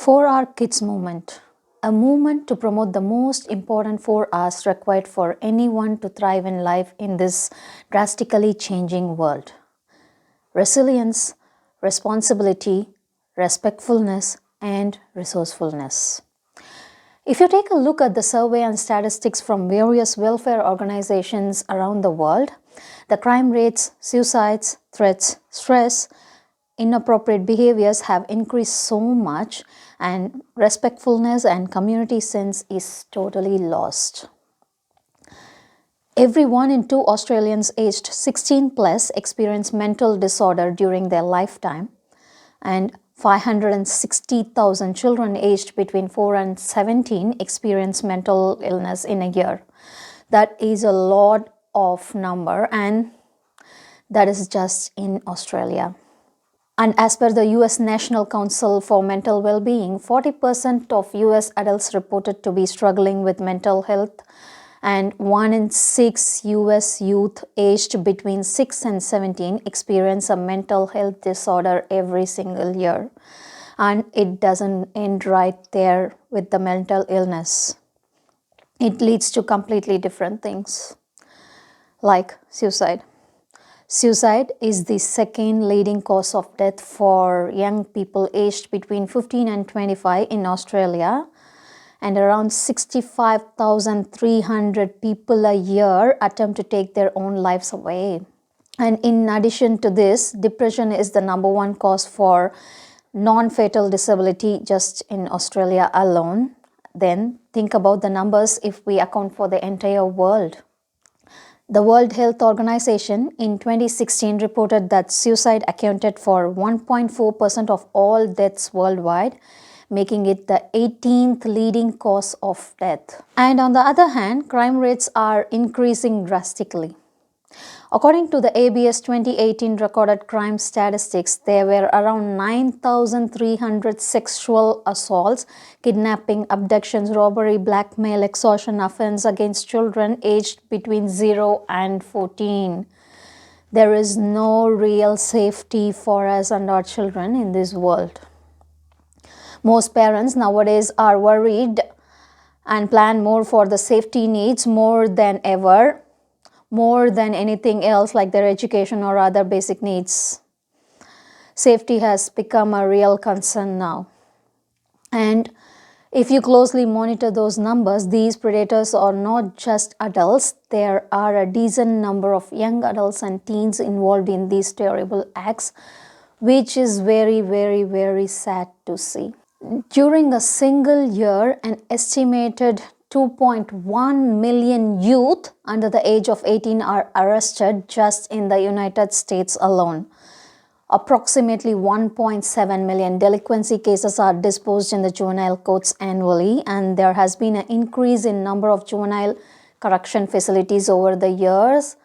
For Our Kids movement, a movement to promote the most important 4 R's required for anyone to thrive in life in this drastically changing world: resilience, responsibility, respectfulness, and resourcefulness. If you take a look at the survey and statistics from various welfare organizations around the world, the crime rates, suicides, threats, stress, inappropriate behaviors have increased so much, and respectfulness and community sense is totally lost. Every 1 in 2 Australians aged 16 plus experience mental disorder during their lifetime, and 560,000 children aged between 4 and 17 experience mental illness in a year. That is a lot of number, and that is just in Australia. And as per the US National Council for Mental Well-being, 40% of US adults reported to be struggling with mental health, and 1 in 6 US youth aged between 6 and 17 experience a mental health disorder every single year. And it doesn't end right there with the mental illness. It leads to completely different things, like suicide. Suicide is the second leading cause of death for young people aged between 15 and 25 in Australia, and around 65,300 people a year attempt to take their own lives away. And in addition to this, depression is the number 1 cause for non-fatal disability just in Australia alone. Then think about the numbers if we account for the entire world. The World Health Organization in 2016 reported that suicide accounted for 1.4% of all deaths worldwide, making it the 18th leading cause of death. And on the other hand, crime rates are increasing drastically. According to the ABS 2018 recorded crime statistics, there were around 9,300 sexual assaults, kidnapping, abductions, robbery, blackmail, extortion offense against children aged between 0 and 14. There is no real safety for us and our children in this world. Most parents nowadays are worried and plan more for the safety needs more than ever, more than anything else like their education or other basic needs. Safety has become a real concern now. And if you closely monitor those numbers, these predators are not just adults. There are a decent number of young adults and teens involved in these terrible acts, which is very, very, very sad to see. During a single year, an estimated 2.1 million youth under the age of 18 are arrested just in the United States alone. Approximately 1.7 million delinquency cases are disposed in the juvenile courts annually, and there has been an increase in number of juvenile correction facilities over the years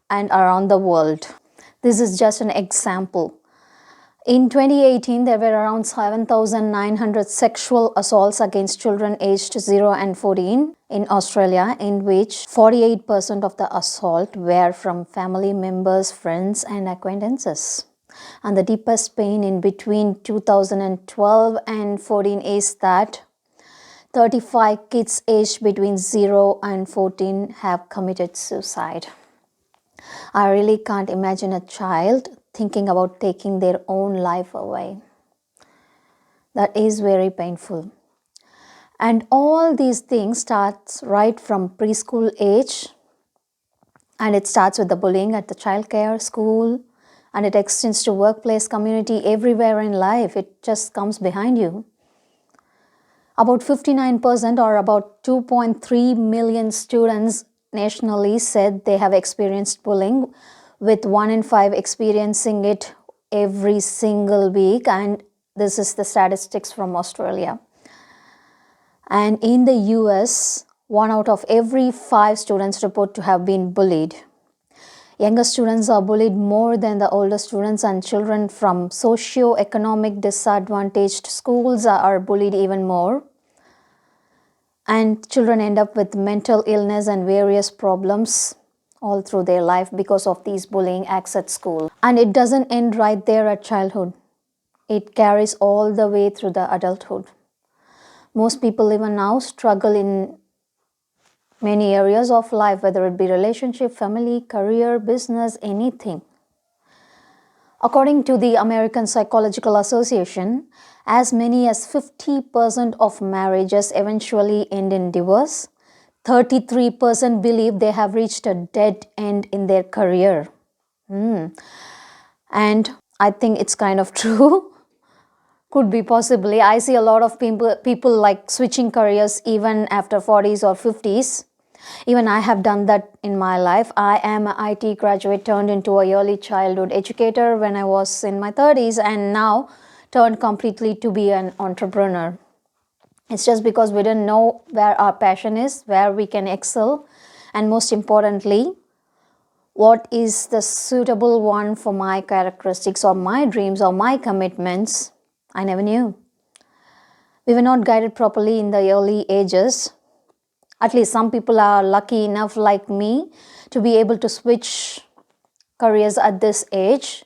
and around the world. This is just an example. In 2018, there were around 7,900 sexual assaults against children aged 0 and 14 in Australia, in which 48% of the assault were from family members, friends, and acquaintances. And the deepest pain in between 2012 and 14 is that 35 kids aged between 0 and 14 have committed suicide. I really can't imagine a child thinking about taking their own life away. That is very painful. And all these things starts right from preschool age, and it starts with the bullying at the childcare, school, and it extends to workplace, community, everywhere in life. It just comes behind you. About 59% or about 2.3 million students nationally said they have experienced bullying, with 1 in 5 experiencing it every single week, and this is the statistics from Australia. And in the US, 1 out of every 5 students report to have been bullied. Younger students are bullied more than the older students, and children from socio-economic disadvantaged schools are bullied even more. And children end up with mental illness and various problems all through their life because of these bullying acts at school. And it doesn't end right there at childhood. It carries all the way through the adulthood. Most people even now struggle in many areas of life, whether it be relationship, family, career, business, anything. According to the American Psychological Association, as many as 50% of marriages eventually end in divorce. 33% believe they have reached a dead end in their career. And I think it's kind of true. Could be possibly. I see a lot of people like switching careers even after 40s or 50s. Even I have done that in my life. I am an IT graduate turned into a early childhood educator when I was in my 30s, and now turned completely to be an entrepreneur. It's just because we didn't know where our passion is, where we can excel, and most importantly, what is the suitable one for my characteristics or my dreams or my commitments. I never knew. We were not guided properly in the early ages. At least some people are lucky enough, like me, to be able to switch careers at this age.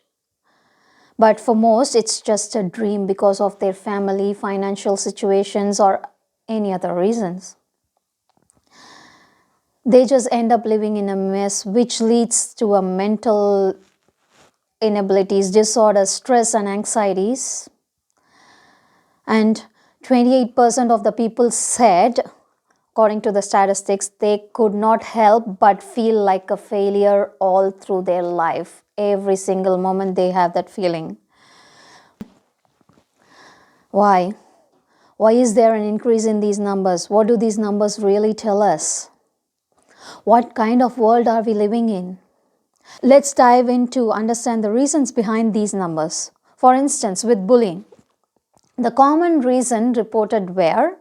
But for most, it's just a dream because of their family, financial situations, or any other reasons. They just end up living in a mess, which leads to a mental inabilities, disorders, stress, and anxieties. And 28% of the people said, according to the statistics, they could not help but feel like a failure all through their life. Every single moment they have that feeling. Why? Why is there an increase in these numbers? What do these numbers really tell us? What kind of world are we living in? Let's dive in to understand the reasons behind these numbers. For instance, with bullying, the common reason reported were,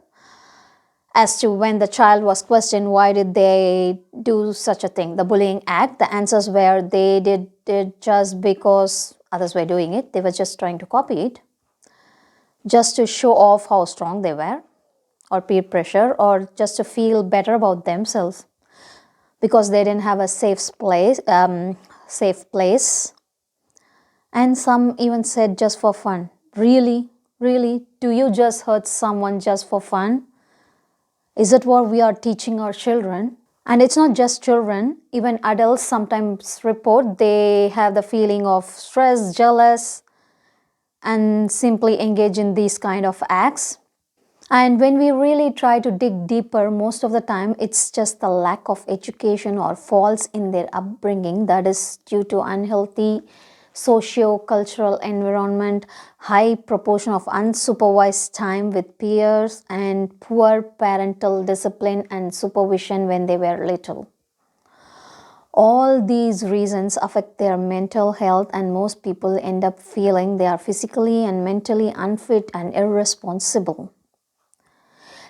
as to when the child was questioned why did they do such a thing, the bullying act, the answers were they did it just because others were doing it. They were just trying to copy it, just to show off how strong they were, or peer pressure, or just to feel better about themselves because they didn't have a safe place. And some even said just for fun. Really? Really? Do you just hurt someone just for fun? Is it what we are teaching our children? And it's not just children, even adults sometimes report they have the feeling of stress, jealous, and simply engage in these kind of acts. And when we really try to dig deeper, most of the time it's just the lack of education or faults in their upbringing that is due to unhealthy socio-cultural environment, high proportion of unsupervised time with peers, and poor parental discipline and supervision when they were little. All these reasons affect their mental health, and most people end up feeling they are physically and mentally unfit and irresponsible.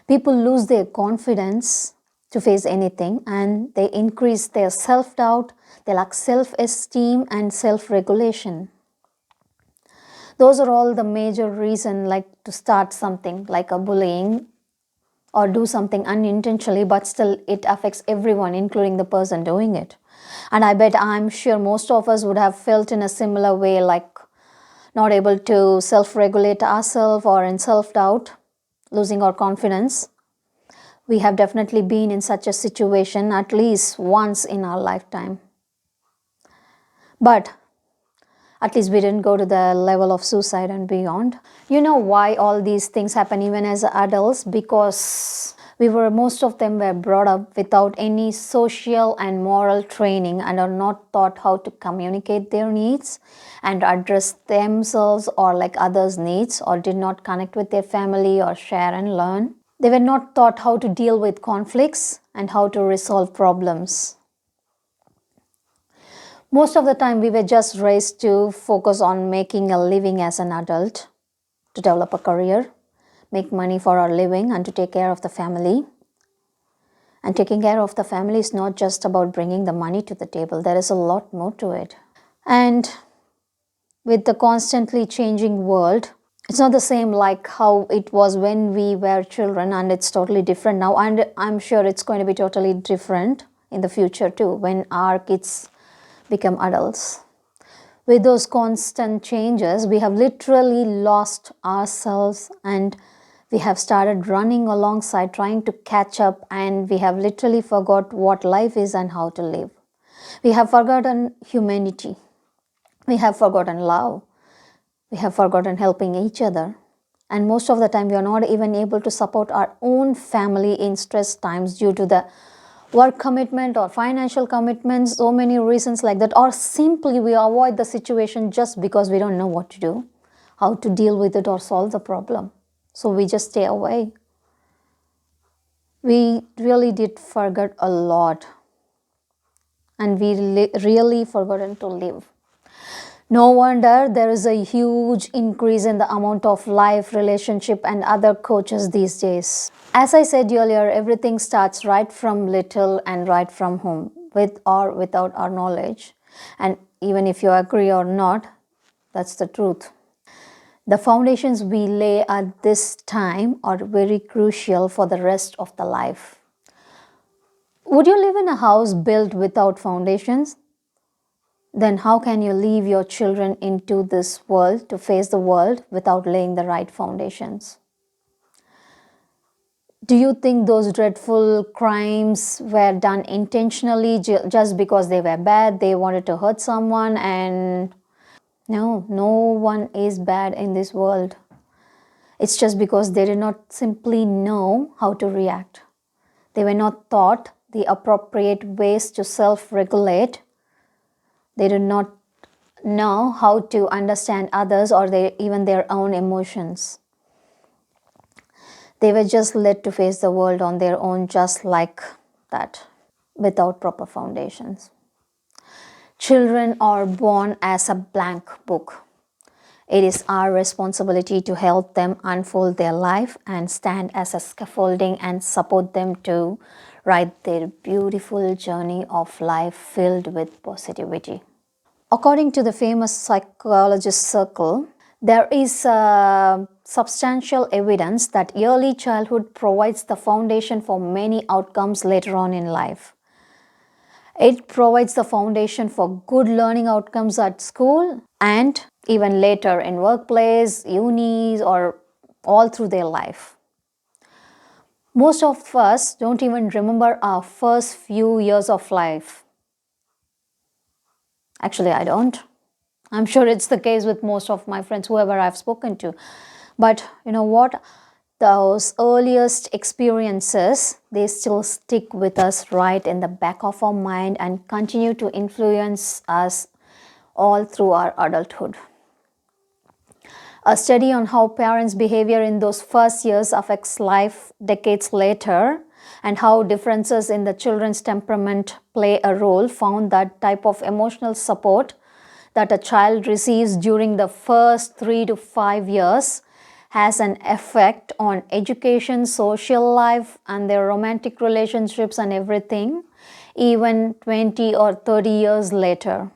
People lose their confidence to face anything, and they increase their self-doubt, they lack self-esteem and self-regulation. Those are all the major reasons, like to start something like a bullying or do something unintentionally, but still it affects everyone, including the person doing it. And I'm sure most of us would have felt in a similar way, like not able to self-regulate ourselves or in self-doubt, losing our confidence. We have definitely been in such a situation at least once in our lifetime. But at least we didn't go to the level of suicide and beyond. You know why all these things happen even as adults? Because most of them were brought up without any social and moral training and are not taught how to communicate their needs and address themselves or like others' needs, or did not connect with their family or share and learn. They were not taught how to deal with conflicts and how to resolve problems. Most of the time, we were just raised to focus on making a living as an adult, to develop a career, make money for our living, and to take care of the family. And taking care of the family is not just about bringing the money to the table. There is a lot more to it. And with the constantly changing world, it's not the same like how it was when we were children, and it's totally different now. And I'm sure it's going to be totally different in the future too, when our kids become adults. With those constant changes, we have literally lost ourselves, and We have started running alongside, trying to catch up, and we have literally forgot what life is and how to live. We have forgotten humanity. We have forgotten love. We have forgotten helping each other. And most of the time, we are not even able to support our own family in stress times due to the work commitment or financial commitments, so many reasons like that. Or simply we avoid the situation just because we don't know what to do, how to deal with it or solve the problem. So we just stay away. We really did forget a lot, and we really forgotten to live. No wonder there is a huge increase in the amount of life, relationship, and other coaches these days. As I said earlier, everything starts right from little and right from home, with or without our knowledge. And even if you agree or not, that's the truth. The foundations we lay at this time are very crucial for the rest of the life. Would you live in a house built without foundations? Then how can you leave your children into this world to face the world without laying the right foundations? Do you think those dreadful crimes were done intentionally just because they were bad, they wanted to hurt someone? And no, no one is bad in this world. It's just because they did not simply know how to react. They were not taught the appropriate ways to self-regulate. They did not know how to understand others or even their own emotions. They were just led to face the world on their own, just like that, without proper foundations. Children are born as a blank book. It is our responsibility to help them unfold their life and stand as a scaffolding and support them to write their beautiful journey of life filled with positivity. According to the famous psychologist circle, there is substantial evidence that early childhood provides the foundation for many outcomes later on in life. It provides the foundation for good learning outcomes at school and even later in workplace, unis, or all through their life. Most of us don't even remember our first few years of life. Actually, I don't. I'm sure it's the case with most of my friends, whoever I've spoken to. But you know what? Those earliest experiences, they still stick with us right in the back of our mind and continue to influence us all through our adulthood. A study on how parents' behavior in those first years affects life decades later and how differences in the children's temperament play a role found that type of emotional support that a child receives during the first 3 to 5 years has an effect on education, social life, and their romantic relationships and everything, even 20 or 30 years later.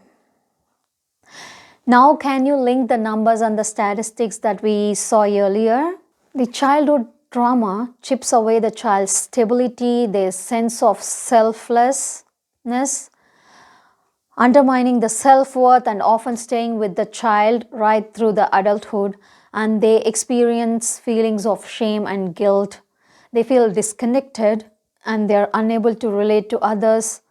Now, can you link the numbers and the statistics that we saw earlier? The childhood trauma chips away the child's stability, their sense of selflessness, undermining the self-worth and often staying with the child right through the adulthood, and they experience feelings of shame and guilt. They feel disconnected and they're unable to relate to others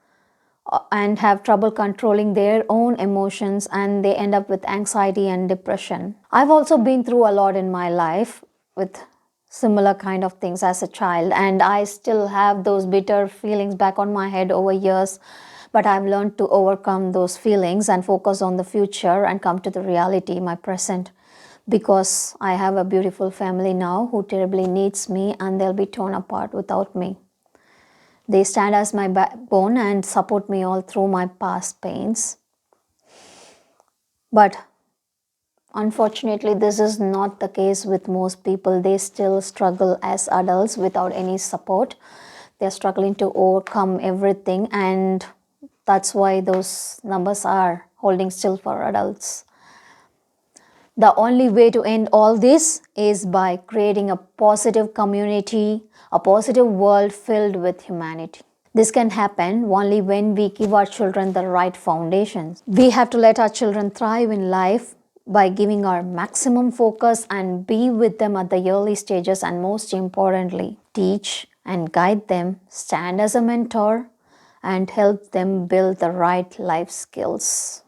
and have trouble controlling their own emotions, and they end up with anxiety and depression. I've also been through a lot in my life with similar kind of things as a child, and I still have those bitter feelings back on my head over years. But I've learned to overcome those feelings and focus on the future and come to the reality, my present, because I have a beautiful family now who terribly needs me, and they'll be torn apart without me. They stand as my backbone and support me all through my past pains. But unfortunately, this is not the case with most people. They still struggle as adults without any support. They're struggling to overcome everything, and that's why those numbers are holding still for adults. The only way to end all this is by creating a positive community, a positive world filled with humanity. This can happen only when we give our children the right foundations. We have to let our children thrive in life by giving our maximum focus and be with them at the early stages, and most importantly, teach and guide them, stand as a mentor, and help them build the right life skills.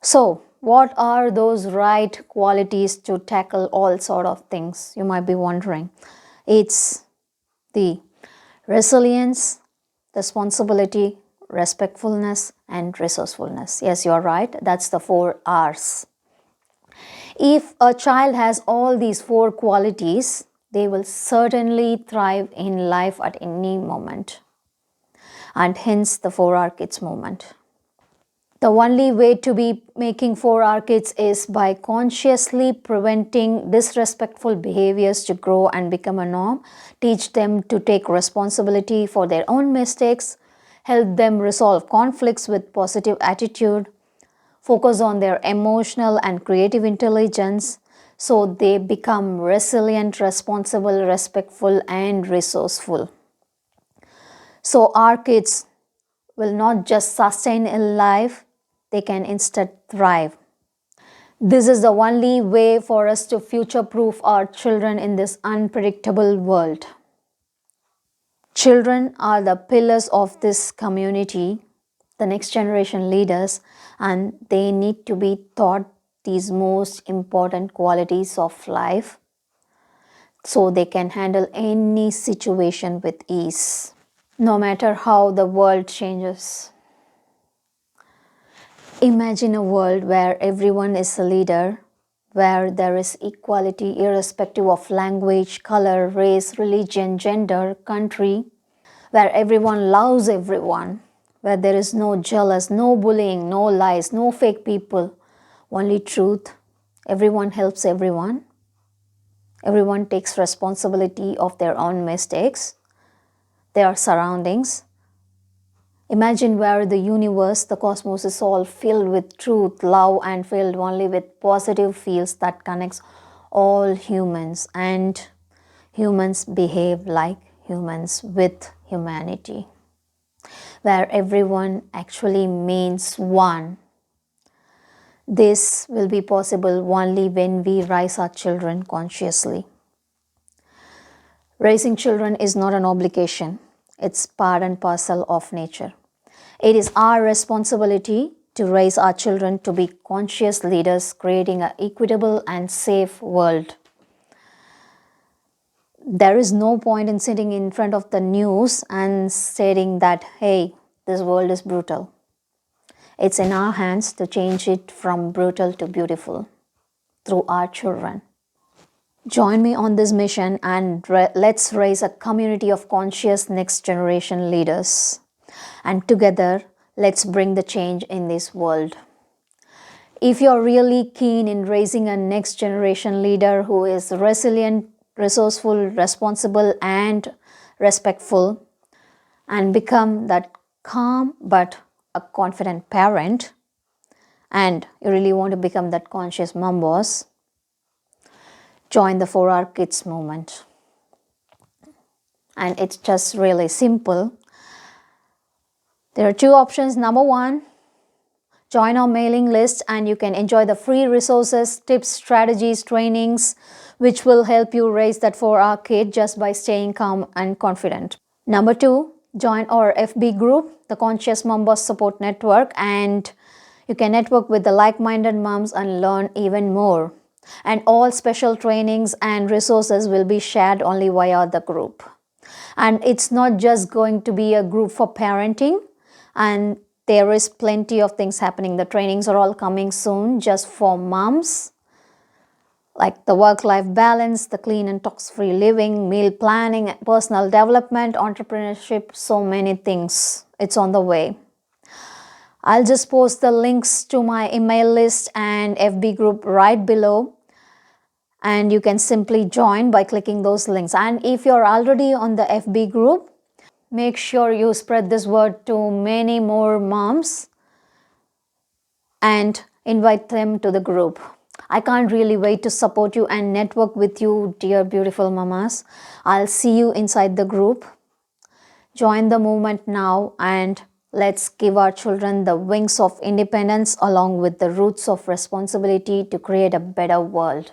So, what are those right qualities to tackle all sort of things? You might be wondering. It's the resilience, responsibility, respectfulness, and resourcefulness. Yes, you're right. That's the 4 R's. If a child has all these 4 qualities, they will certainly thrive in life at any moment. And hence the 4R Kids movement. The only way to be making 4R Kids is by consciously preventing disrespectful behaviors to grow and become a norm, teach them to take responsibility for their own mistakes, help them resolve conflicts with positive attitude, focus on their emotional and creative intelligence so they become resilient, responsible, respectful, and resourceful. So our kids will not just sustain in life, they can instead thrive. This is the only way for us to future-proof our children in this unpredictable world. Children are the pillars of this community, the next generation leaders, and they need to be taught these most important qualities of life so they can handle any situation with ease, no matter how the world changes. Imagine a world where everyone is a leader, where there is equality irrespective of language, color, race, religion, gender, country, where everyone loves everyone, where there is no jealous, no bullying, no lies, no fake people, only truth. Everyone helps everyone. Everyone takes responsibility of their own mistakes, their surroundings. Imagine where the universe, the cosmos is all filled with truth, love, and filled only with positive fields that connects all humans, and humans behave like humans with humanity, where everyone actually means one. This will be possible only when we raise our children consciously. Raising children is not an obligation, it's part and parcel of nature. It is our responsibility to raise our children to be conscious leaders, creating an equitable and safe world. There is no point in sitting in front of the news and stating that, hey, this world is brutal. It's in our hands to change it from brutal to beautiful through our children. Join me on this mission and let's raise a community of conscious next generation leaders. And together, let's bring the change in this world. If you're really keen in raising a next generation leader who is resilient, resourceful, responsible, and respectful, and become that calm but a confident parent, and you really want to become that conscious mom boss, join the 4R Kids movement. And it's just really simple. There are 2 options. Number 1, join our mailing list and you can enjoy the free resources, tips, strategies, trainings, which will help you raise that 4R kid just by staying calm and confident. Number 2, join our FB group, the Conscious Mom Boss Support Network, and you can network with the like-minded moms and learn even more. And all special trainings and resources will be shared only via the group. And it's not just going to be a group for parenting, and there is plenty of things happening. The trainings are all coming soon just for moms, like the work-life balance, the clean and tox-free living, meal planning, personal development, entrepreneurship, so many things. It's on the way. I'll just post the links to my email list and FB group right below, and you can simply join by clicking those links. And if you're already on the FB group, make sure you spread this word to many more moms and invite them to the group. I can't really wait to support you and network with you, dear beautiful mamas. I'll see you inside the group. Join the movement now and Let's give our children the wings of independence along with the roots of responsibility to create a better world.